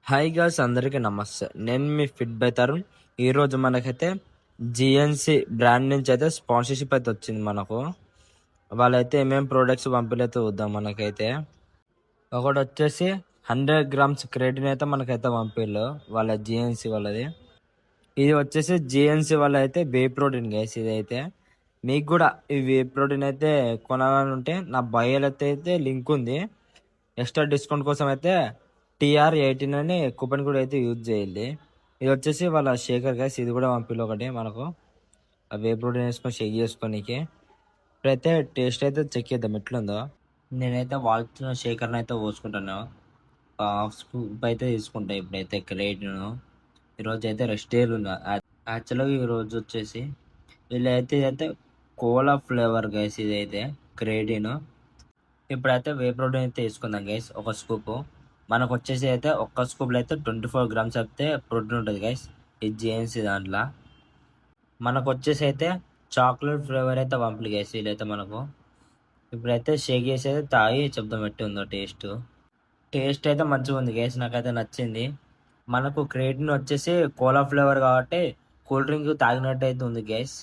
Hi girls, అందరికీ నమస్తే. నేను మీ ఫిట్ బై తరుణ్. ఈరోజు మనకైతే జిఎన్సి బ్రాండ్ నుంచి అయితే స్పాన్సర్షిప్ అయితే వచ్చింది మనకు. వాళ్ళైతే ఏమేమి ప్రోడక్ట్స్ పంపిణైతే చూద్దాం. మనకైతే ఒకటి వచ్చేసి 100 గ్రామ్స్ క్రేటిన్ అయితే మనకైతే పంపిళ్ళు వాళ్ళ జిఎన్సి వాళ్ళది. ఇది వచ్చేసి జిఎన్సి వాళ్ళ అయితే వే ప్రోటీన్ గైస్. ఇది అయితే మీకు కూడా ఈ వే ప్రోటీన్ అయితే కొనాలని ఉంటే నా బయోలో అయితే లింక్ ఉంది. ఎక్స్ట్రా డిస్కౌంట్ కోసం అయితే TR18 అని కూపన్ కూడా అయితే యూజ్ చేయాలి. ఇది వచ్చేసి వాళ్ళ షేకర్ గైస్. ఇది కూడా పంపిల్లు ఒకటి మనకు వే ప్రోటీన్ వేసుకొని షేక్ చేసుకోనికి. ఇప్పుడైతే టేస్ట్ అయితే చెక్ చేద్దాం ఎట్లుందో. నేనైతే వాల్చిన షేకర్ని అయితే పోసుకుంటాను. హాఫ్ స్కూప్ అయితే తీసుకుంటా. ఇప్పుడైతే క్రేటిన్ ఈరోజు అయితే రెస్ట్ డే ఉన్నా. యాక్చువల్గా ఈరోజు వచ్చేసి వీళ్ళైతే ఇదైతే కోలా ఫ్లేవర్ గైస్. ఇదైతే క్రేటిన్. ఇప్పుడైతే వే ప్రోటీన్ అయితే తీసుకుందాం గైస్. ఒక స్కూపు మనకు వచ్చేసి అయితే ఒక్క స్కూప్లో అయితే 24 గ్రామ్స్ అయితే ప్రోటీన్ ఉంటుంది గైస్. ఇది జిఎన్సీ దాంట్లో మనకు వచ్చేసి అయితే చాక్లెట్ ఫ్లేవర్ అయితే పంపలు గైస్. వీళ్ళైతే మనకు ఇప్పుడైతే షేక్ చేసి అయితే తాగి చెప్దాం ఎట్టి ఉందో టేస్ట్ అయితే మంచిగా ఉంది గైస్. నాకైతే నచ్చింది. మనకు క్రేటిన్ వచ్చేసి కోలా ఫ్లేవర్ కాబట్టి కూల్ డ్రింక్ తాగినట్టు అయితే ఉంది గైస్.